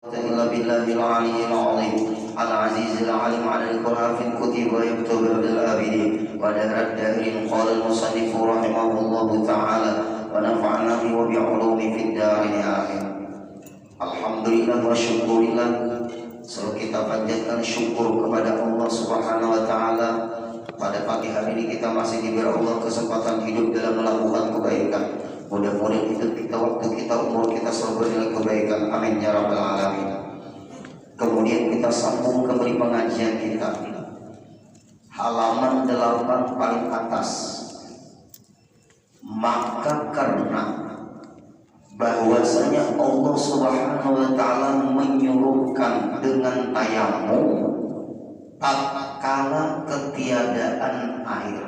إلا بالله العلي العظيم العزيز العليم على القرآن في الكتب ويكتب بالآبدين ودار الدائرين. قال المصنف رحمه الله تعالى ونفعنا به وبعلوم في الدارين آمين. Alhamdulillah wa syukurillah. Selalu kita panjatkan syukur kepada Allah Subhanahu wa taala. Pada pagi hari ini kita masih diberi Allah kesempatan hidup dalam melakukan kebaikan. Mudah-mudahan hidup kita, waktu kita, umur kita selalu bernilai kebaikan. Amin ya rabbal alamin. Kemudian kita sambung kembali pengajian kita. Halaman 8 paling atas. Maka karena bahwasanya Allah Subhanahu wa taala menyuruhkan dengan tayamum tatkala ketiadaan air.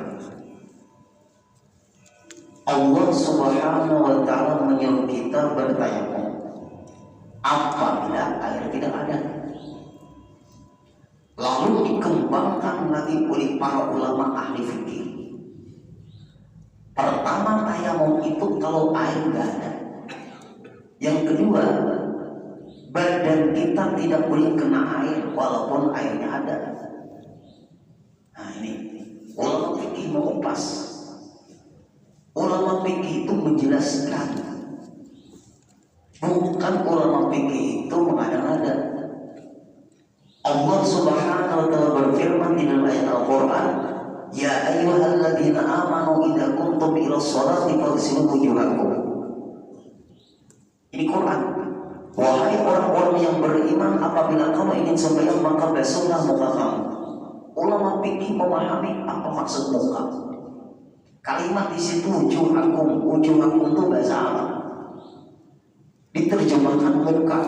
Allah Subhanahu wa taala menyuruh kita bertayamum apabila air tidak ada. Lalu dikembangkan lagi oleh para ulama ahli fikih. Pertama, tayamum itu kalau air tidak ada. Yang kedua, badan kita tidak boleh kena air walaupun airnya ada. Nah ini ulama fikih mengupas. Ulama fikih itu menjelaskan, bukan ulama fikih itu mengada-ngada. Allah Subhanahu wa taala berfirman di dalam ayat Al-Qur'an, "Ya ayyuhalladzina amanu idza qumtum ilas sholati faghsilu wujuhakum." Ini Quran. Wahai orang-orang yang beriman, apabila kamu ingin sembahyang maka basuhlah muka kamu. Ulama fikih memahami apa maksud muka. Kalimat di situ wujuhakum itu bahasa Arab. Diterjemahkan muka.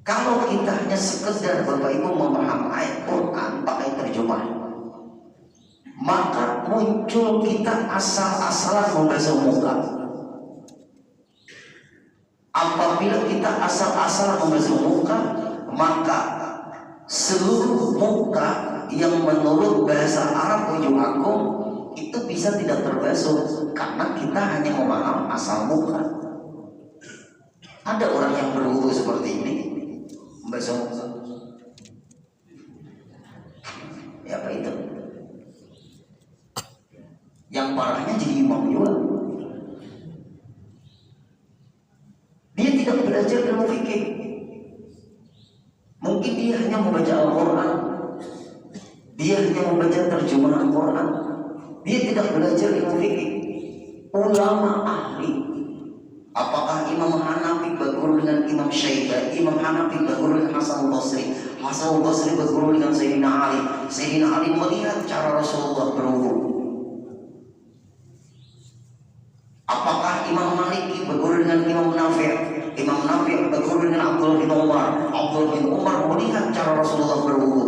Kalau kita hanya sekedar Bapak Ibu memahami ayat Quran pakai terjemah, maka muncul kita asal-asalan membasuh muka. Apabila kita asal-asalan membasuh muka, maka seluruh muka yang menurut bahasa Arab wujuhakum itu bisa tidak terbasuh karena kita hanya memaham asal muka. Ada orang yang berwudu seperti ini membasuh muka. Ya apa itu? Yang parahnya jadi imam juga. Dia tidak belajar ilmu fikih. Mungkin dia hanya membaca Al-Quran, dia hanya membaca terjemahan Al-Quran, dia tidak belajar ilmu fikih. Ulama ahli, apakah Imam Hanafi berguru dengan Imam Syafi'i, Imam Hanafi berguru dengan Hasan al-Basri, Hasan al-Basri berguru dengan Sayyidina Ali, Sayyidina Ali melihat cara Rasulullah berwudu. Apakah Imam Maliki berguru dengan Imam Nafi', Imam Nafi' berguru dengan Abdullah bin Umar, Abdullah bin Umar melihat cara Rasulullah berwudu.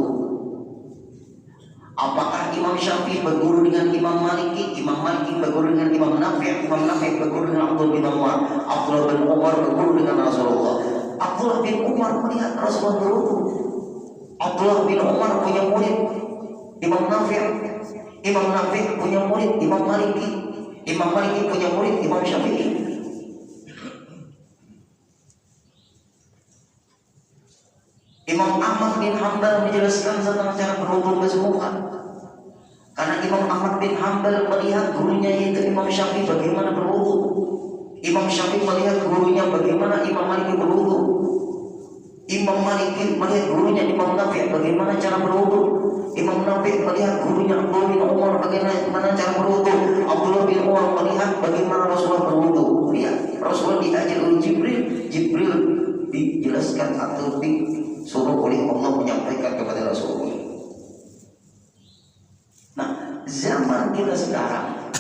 Apakah Imam Syafi'i berguru dengan Imam Maliki, Imam Maliki berguru dengan Imam Nafi', Imam Nafi' berguru dengan Abdullah bin Umar, Abdullah bin Umar berguru dengan Rasulullah. Abdullah bin Umar melihat Rasulullah berwudu. Abdullah bin Umar punya murid Imam Nafi', Imam Nafi' punya murid Imam Maliki, Imam Maliki punya murid Imam Syafi'i. Imam Ahmad bin Hanbal menjelaskan tentang cara berwudu membasuh muka. Karena Imam Ahmad bin Hanbal melihat gurunya yaitu Imam Syafi'i bagaimana berwudu. Imam Syafi'i melihat gurunya bagaimana Imam Maliki berwudu. Imam Maliki melihat gurunya Imam Nafi' bagaimana cara berwudu. Imam Nafi' melihat gurunya Abdullah bin Umar bagaimana cara berwudu. Abdullah bin Umar melihat bagaimana Rasulullah berwudu. Lihat, Rasulullah diajar oleh Jibril. Jibril dijelaskan atau disuruh oleh Allah menyampaikan kepada Rasulullah. Nah, zaman kita sekarang,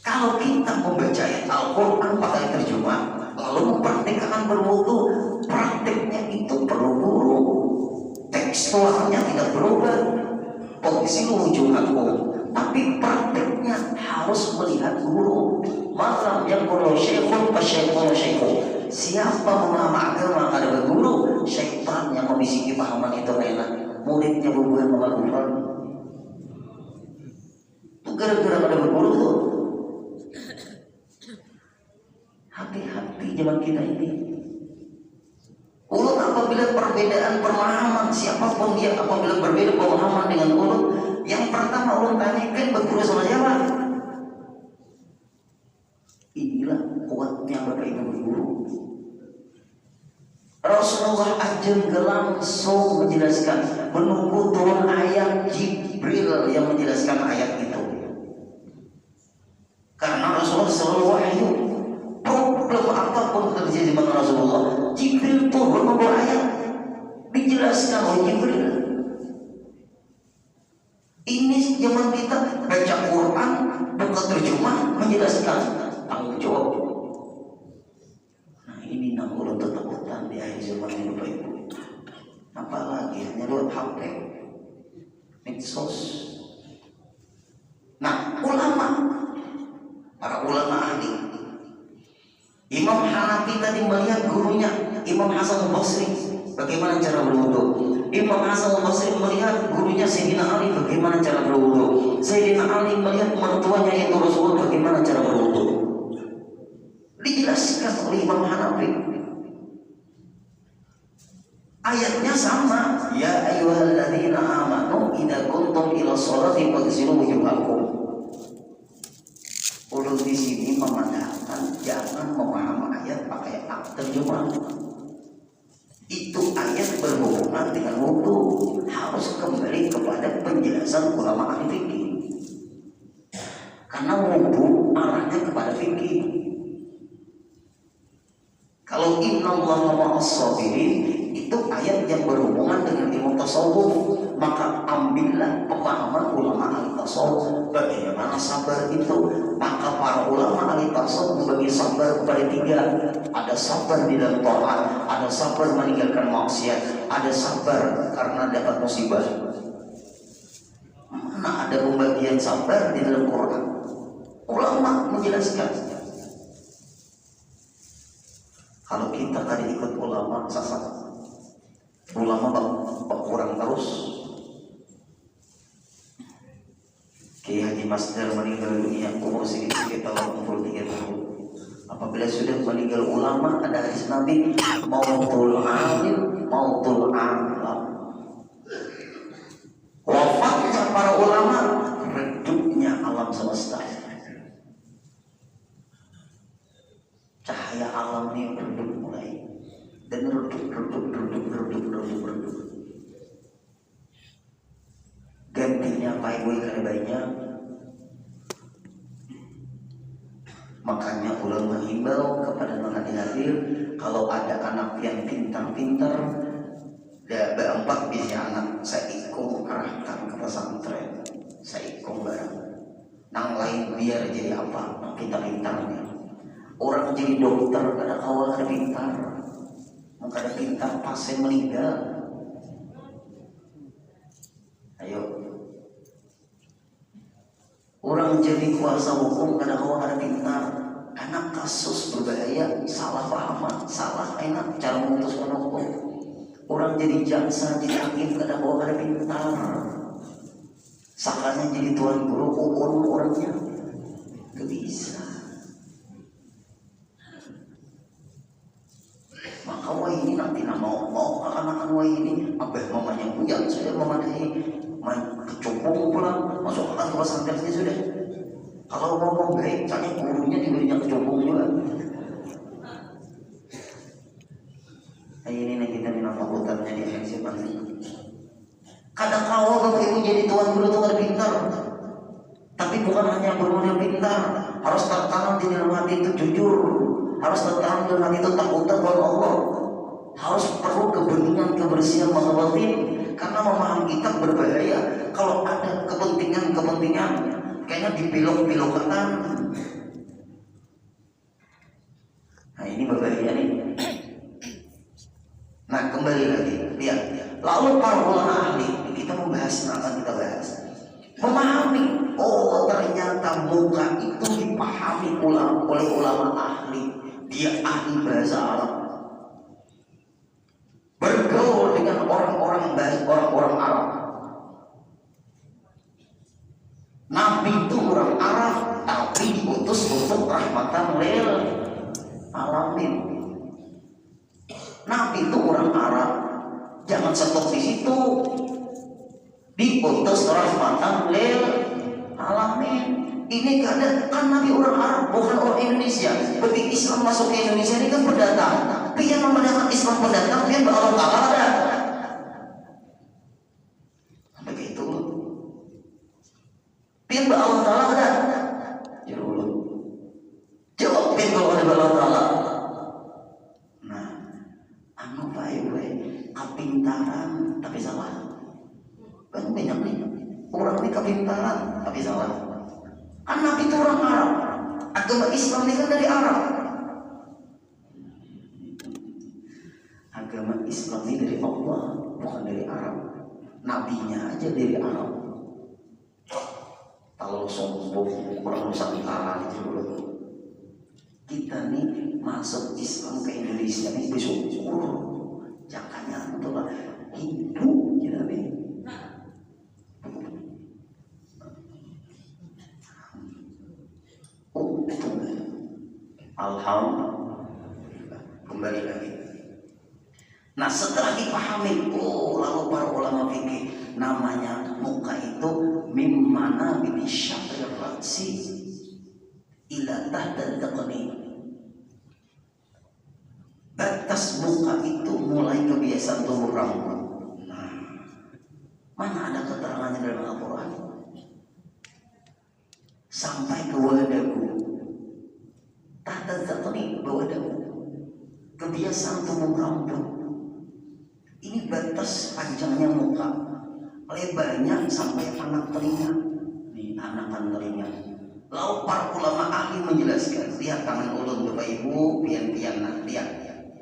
kalau kita membaca Al-Quran pakai terjemah, lalu mempraktikkan berwudu, praktiknya itu perlu guru. Tekstualnya tidak berubah, posisi wujuhakum, tapi praktiknya harus melihat guru. Malam yang kalau syekhun pasyekhun syekhun. Siapa memaham agama ada berguru, syaitan yang membisiki pahaman itu enak. Muridnya berbuat melakukan. Itu gara-gara ada berguru tuh. Hati-hati zaman kita. kita ini. Ulun apabila perbedaan pemahaman siapapun dia, apabila berbeda pemahaman dengan ulun, yang pertama ulun tanyakan berguru sama siapa? Inilah kuatnya Bapak Ibu berguru. Rasulullah ajeng langsung menjelaskan, menunggu turun ayat Jibril yang menjelaskan ayat itu. Karena Rasulullah selalu wahyu. Problem apapun terjadi dengan Rasulullah, Jibril turun membawa ayat, dijelaskan oleh Jibril. Ini zaman kita baca Quran, buka terjemah, menjelaskan, tanggung jawab. Nah ini namun ketakutan di akhir zaman ini Bapak Ibu. Apalagi hanya lewat HP, medsos. Nah ulama, para ulama ahli, Imam Hanafi tadi melihat gurunya Imam Hasan al-Basri bagaimana cara berwudu. Imam Hasan al-Basri melihat gurunya Sayyidina Ali bagaimana cara berwudu. Sayyidina Ali melihat mertuanya yaitu Rasulullah bagaimana cara berwudu. Dijelaskan oleh Imam Hanafi. Ayatnya sama, ya ayyuhalladzina amanu idza kuntum ila sholati faghsilu wujuhakum. Ulun di sini memandangkan jangan memahami ayat pakai terjemah. Itu ayat berhubungan dengan wudu, harus kembali kepada penjelasan ulama ahli fikih. Karena wudu arahnya kepada fikih. Kalau innallaha ma'as-shabirin itu ayat yang berhubungan dengan ilmu tasawuf, maka ambillah pemahaman ulama ahli tasawuf bagaimana sabar itu. Maka para ulama ahli tasawuf membagi sabar kepada tiga. Ada sabar di dalam taat, ada sabar meninggalkan maksiat, ada sabar karena dapat musibah. Mana ada pembagian sabar di dalam Quran? Ulama menjelaskan. Kalau kita tadi ikut ulama sasat, ulama kurang terus. Kiai Haji Masdar meninggal dunia umur sekitar 63 tahun. Apabila sudah meninggal ulama, ada hadis Nabi, mautul alim, mautul alam. Wafatnya para ulama, redupnya alam semesta. Cahaya alam ini redup mulai, dan redup. Gantinya payboy karena banyak. Makanya ulama menghimbau kepada anak hadir, kalau ada anak yang pintar-pintar, ada 4 biji anak, saya ikut kerahkan ke pesantren, saya ikut barang. Nang lain biar jadi apa? Nang pintar-pintarnya. Orang jadi dokter kada kawal kada pintar, kada pintar pasien meninggal. Ayo, orang jadi kuasa hukum kada kawal kada pintar, karena kasus berbahaya, salah pahaman, salah enak cara memutuskan hukum. Orang jadi jaksa, jadi hakim kada kawal kada pintar, sakanya jadi tuan guru hukum orangnya, gak bisa. Maka wah ini nanti mau akan-akan wah ini abah mamanya hujan sudah memadai main kecubung pula masuk ke pesantren sudah. Kalau ngomong baik, soalnya gurunya diberinya kecubung juga. Ini kita minta fakultasnya di FX nanti. Kadang kawal Bapak Ibu jadi tuan guru tuan pintar, tapi bukan hanya bermodal pintar, harus tertanam di dalam hati itu jujur. Harus tertanam dalam hati itu takut kepada Allah. Harus perlu kebeningan, kebersihan mata batin. Karena memahami kitab berbahaya. Kalau ada kepentingan kayaknya dipilok-pilokkan. Nah ini berbahaya nih. Nah kembali lagi, lihat. Lalu para ulama ahli, kita membahas, akan kita bahas. Memahami, oh ternyata muka itu dipahami oleh ulama ahli. Dia ahli bahasa Arab, bergaul dengan orang-orang Arab. Nabi itu orang Arab, tapi diutus untuk rahmatan lil alamin. Nabi itu orang Arab. Jangan stop di situ. Diutus rahmatan lil alamin. Ini kan Nabi orang Arab, bukan orang Indonesia. Begitu Islam masuk ke Indonesia ini kan pendatang. Tapi yang memandangkan Islam pendatang, dia Allah Ta'ala ada. Begitu. Pian Allah Ta'ala ada. Jawab pian kalau ada Allah Ta'ala. Nah, anu baik kapintaran tapi salah. Banyak nih orang ini kapintaran tapi salah. Kan Nabi itu orang Arab. Agama Islam ini kan dari Arab. Agama Islam ini dari Allah, bukan dari Arab. Nabinya aja dari Arab. Kalau sombong orang Nusantara itu dulu. Kita nih masuk Islam ke Indonesia nih bersyukur. Jangan itulah Hindu kita nih. Alhamdulillah. Kembali lagi. Nah setelah dipahami, lalu para ulama fikih namanya muka itu mimmana bi syaqir ra'si ila tahta taqni. Batas muka itu mulai kebiasaan tumbuh rambut. Nah, mana ada keterangannya dalam Al-Quran? Sampai ke wadaku. Tahta taqni wadaku. Kebiasaan tumbuh rambut. Ini batas panjangnya muka, lebarnya sampai anak telinga. Nih anakan telinga. Lalu para ulama ahli menjelaskan, lihat tangan ulun Bapak Ibu, pian-pian lihat.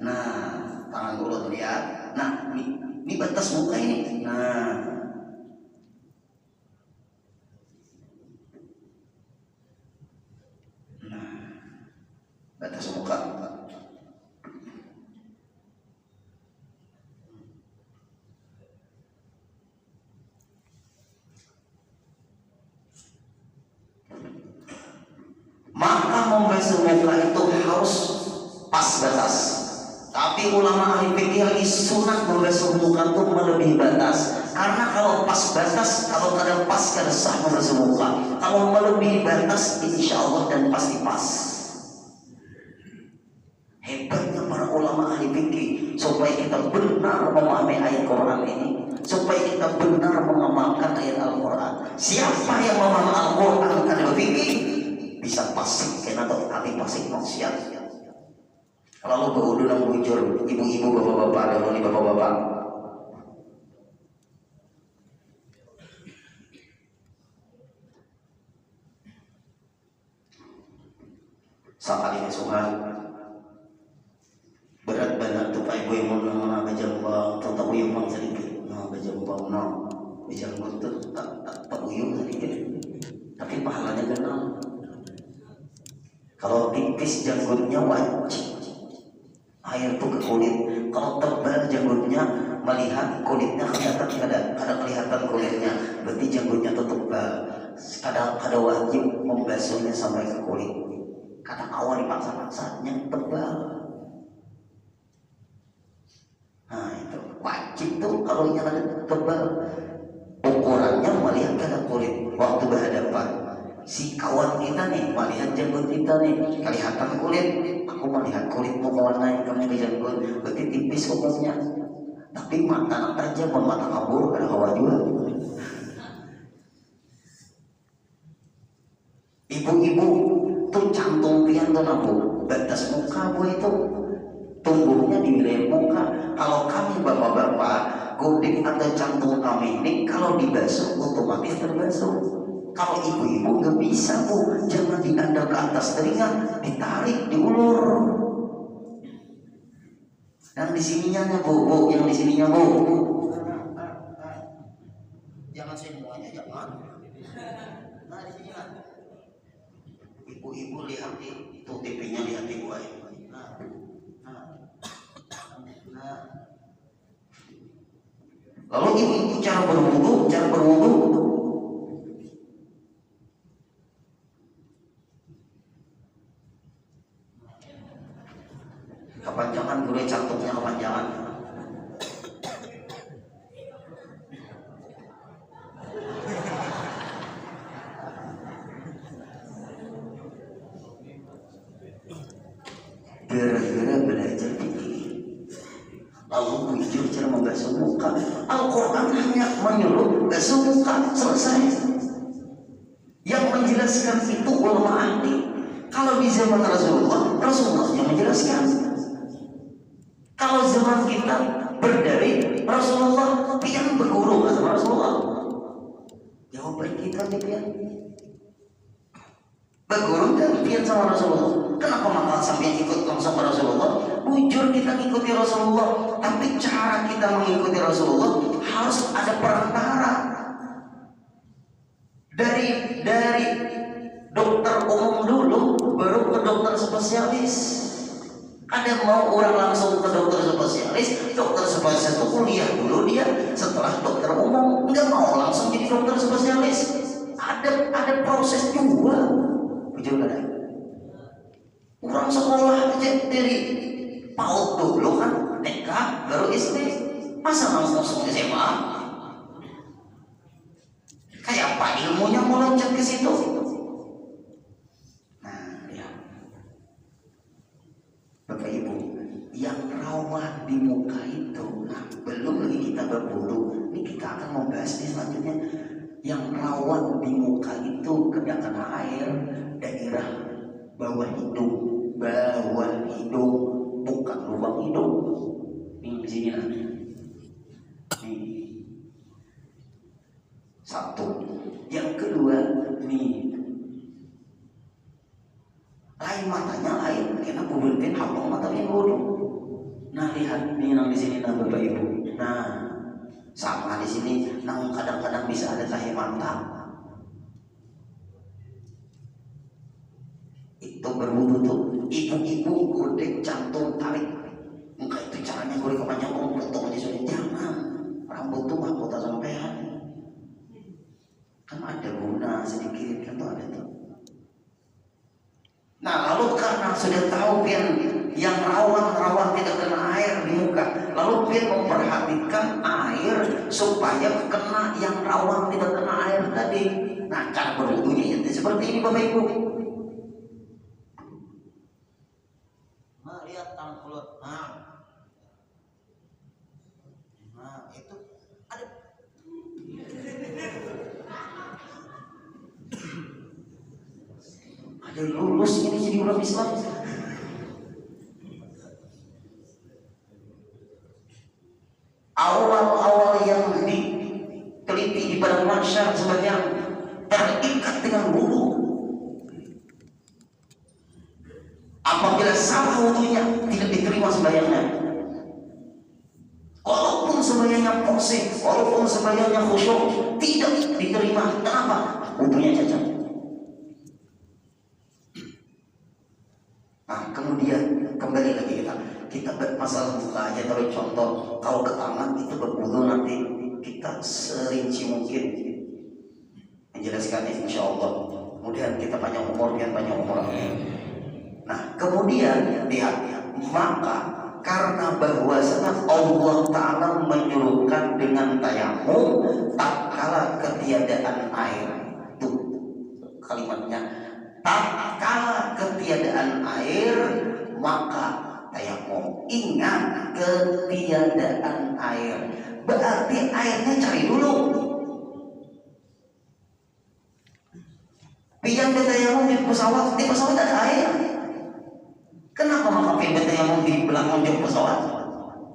Nah, tangan ulun lihat. Nah, ini batas muka ini. Nah, batas muka. Maka membasuh muka itu harus pas batas. Tapi ulama ahli fikih lagi sunat membasuh muka itu melebihi batas. Karena kalau pas batas, kalau kadang pas kadang sah membasuh muka. Kalau melebihi batas, insya Allah dan pasti pas. Hebatnya para ulama ahli fikih supaya kita benar memahami ayat Quran ini, supaya kita benar mengamalkan ayat Al-Quran. Siapa yang memahami Al-Quran karena fikih bisa pasik kena atau hati pasik maksiat. Lalu berwudu dan bujur, ibu-ibu, bapak-bapak, dan bapak-bapak. Sakali suhan berat banget tuh pak ibu yang mau bejambang, tetap uyung bang sedikit, bejambang, bejambang tuh tak uyung sedikit, tapi pahalanya kenal. Kalau tipis janggutnya wajib air tuh ke kulit. Kalau tebal janggutnya melihat kulitnya kelihatan ada kelihatan kulitnya, berarti janggutnya tuh tebal. Kada wajib membasuhnya sampai ke kulit. Kata awal dipaksa-paksa yang tebal. Nah itu wajib tuh kalau yang ada tebal. Ukurannya melihat kada kulit waktu berhadapan. Si kawan kita nih melihat janggut kita nih kelihatan kulit, aku melihat kulitmu mewarnai kamu ke janggut, berarti tipis fokusnya. Tapi mata aja mata kabur ada hawa juga. Ibu-ibu tuh cantum pian tuh nampu batas muka bu itu tumbuhnya di wilayah muka. Kalau kami bapak-bapak gudik atau cantum kami ini kalau dibasuh otomatis terbasuh. Kalau ibu-ibu nggak bisa bu, jangan diandal ke atas telinga, ditarik, diulur. Yang di sininya bu, yang di sininya bu. Jangan semuanya, jangan. Nah di sini lah. Ibu-ibu lihat itu TV-nya lihat di gua. Lalu ibu-ibu cara berwudu, kepanjangan gue batuknya kepanjangan. Gara-gara belajar fikih, lalu bujur cara membasuh muka. Al-Quran hanya menyuruh basuh muka, selesai. Yang menjelaskan itu ulama ahli. Kalau di zaman Rasulullah yang menjelaskan. Kalau zaman kita berdari, Rasulullah pian berguru sama Rasulullah. Jawaban kita nih pian berguru dan pian sama Rasulullah. Kenapa malah sampai ikut langsung sama Rasulullah? Bujur kita ngikuti Rasulullah, tapi cara kita mengikuti Rasulullah harus ada perantara. Dari dokter umum dulu baru ke dokter spesialis. Ada mau orang langsung ke dokter spesialis itu kuliah dulu dia, setelah dokter umum enggak mau langsung jadi dokter spesialis. Ada proses juga. Bujur kan? Orang sekolah aja dari PAUD dulu kan, TK baru SD, masa langsung SMA? Kayak apa ilmunya mau loncat ke situ? Nah, ya. Bapak Ibu, yang rawan di muka itu, nah, belum lagi kita berburu. Ini kita akan membahas nih selanjutnya. Yang rawan di muka itu kena air, daerah bawah hidung, bukan lubang hidung. Ini di sini nanti. Nih. Satu. Yang kedua, nih. Lain matanya lain, karena bubutin habang matanya bodoh. Nah, lihat nih nang di sini nang Bapak Ibu. Nah, sama di sini nang kadang-kadang bisa ada cahaya mata. Itu berwudu tuh. Ibu-ibu gudeg jantung tarik. Enggak itu caranya gue kepanjang potong aja sudah. Jangan. Rambut tuh mahkota sampean. Kan ada guna sedikit kan tuh ada tuh. Nah, lalu karena sudah tahu pian yang rawan tidak kena air di muka, lalu pian memperhatikan air supaya kena yang rawan tidak kena air tadi. Nah, cara berwudunya seperti ini Bapak Ibu. Nah, lihat tangan keluar. Nah, itu ada. Ada lulus ini jadi orang Islam. Awal-awal yang diteliti di padang mahsyar sebagian terikat dengan wudu. Apabila salah wudunya tidak diterima sembahyangnya. Walaupun sembahyangnya posih, walaupun sembahyangnya khusyuk, tidak diterima. Kenapa? Wudunya cacat. Nah, kemudian kembali lagi kita masalah buka aja. Tapi contoh kalau ke tangan itu berwudu nanti kita serinci mungkin menjelaskannya insya Allah. Kemudian kita panjang umur. Nah, kemudian lihat, maka karena bahwasanya Allah Ta'ala menyuruhkan dengan tayamum tak kala ketiadaan air. Tuh kalimatnya, tak kala ketiadaan air maka tayamum. Ingat, ketiadaan air berarti airnya cari dulu. Pian bertayamum di pesawat ada air. Kenapa maka pian bertayamum di belakang jok pesawat?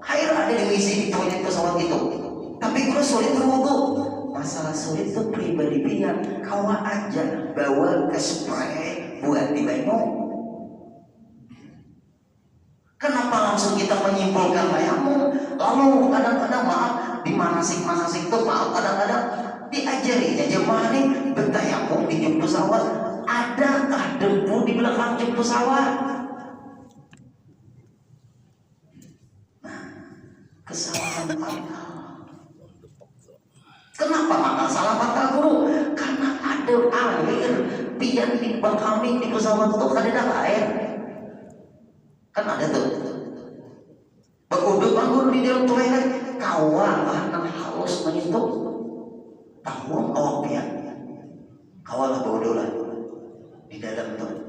Air ada di WC di toilet pesawat itu. Tapi gue sulit berwudu. Masalah sulit itu pribadi pian. Kau aja bawa ke spray buat di banyu. Kenapa langsung kita menyimpulkan tayamum? Lalu kadang-kadang maaf di manasik itu maaf kadang-kadang diajari aja nih bertayamum di jok pesawat. Adakah debu di belakang jok pesawat? Nah, kesalahan fatal. Kenapa maka salah fatal guru? Karena ada air pian di kami di pesawat itu ada air. Kan ada tuh. depan guru di dalam toilet kawal anak halus menyentuh tahu awak dia kawal bodoh lah di dalam tuh.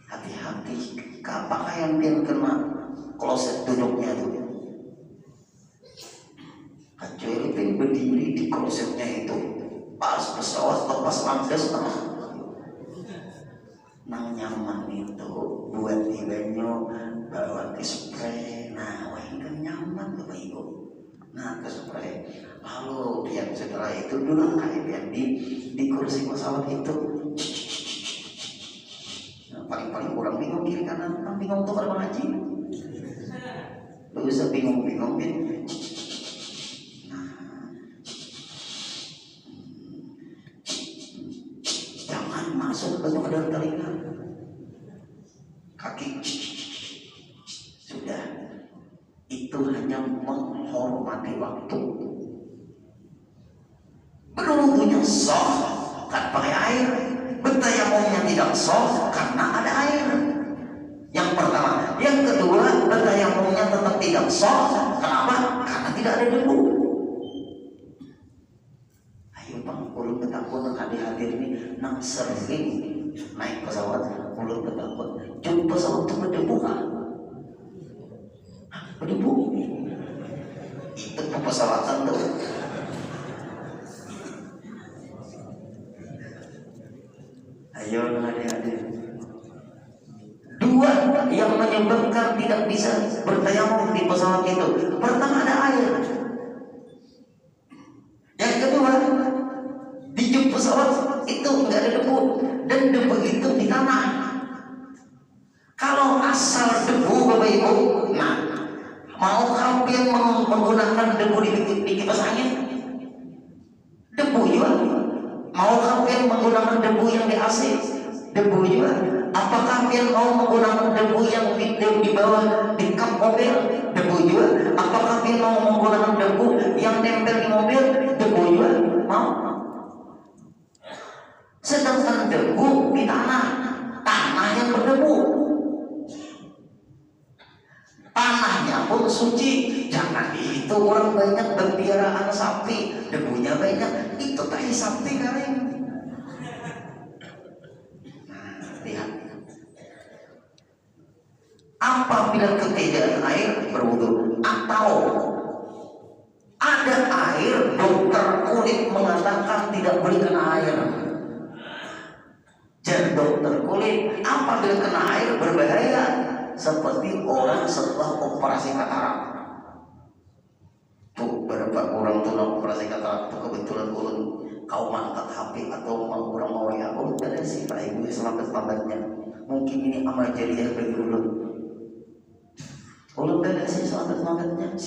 Hati-hati apakah yang dia kena kloset duduknya tuh, kecuali dia berdiri di klosetnya itu pas pesawat lepas landas nang nyaman itu buat ibanyo bawa ke spray. Nah wah kan nyaman tuh ibu. Nah ke spray lalu yang setelah itu duduk kayak di kursi pesawat itu. Nah, paling orang bingung kiri kanan, kan bingung tuh kalau ngaji. Lu bisa bingung-bingung bin. Masuk ke dalam telinga kaki sudah, itu hanya menghormati waktu. Berwudunya sah kan pakai air, bertayamumnya tidak sah karena ada air. Yang pertama, yang kedua bertayamumnya tetap tidak sah. Kenapa? Karena tidak ada debu. Ulun ketakut hadir ini nang sering naik pesawat, ulun ketakut jumpa pesawat itu berdebu kan? Berdebu itu pesawatan tuh. Ayo adik-adik. Dua yang menyebabkan tidak bisa bertayamum di pesawat itu, pertama ada air, yang kedua di jump pesawat itu nggak ada debu, dan debu itu di tanah. Kalau asal debu Bapak Ibu, nah mau kalian menggunakan debu di kipas angin, debu juga. Mau kalian menggunakan debu yang di AC, debu juga. Apakah kalian mau menggunakan debu yang di bawah di kap mobil, debu juga. Apakah kalian mau menggunakan debu yang nempel di mobil, debu juga. Mau? Sedangkan debu di tanah yang berdebu, tanahnya pun suci. Jangan itu orang banyak berpiaraan sapi, debunya banyak, itu tai sapi kering. Nah, lihat, apabila ketiadaan air berwudu, atau ada air, dokter kulit mengatakan tidak boleh kena air. Dan dokter kulit apabila kena air berbahaya, seperti orang setelah operasi katarak. Tuh beberapa orang tuh operasi katarak tuh kebetulan ulun kau mangkat HP atau orang mau ya, oh ada sih Pak Ibu selamat-selamatnya. Mungkin ini amal jariah bagi ulun. Ulun ada sih selamat-selamatnya.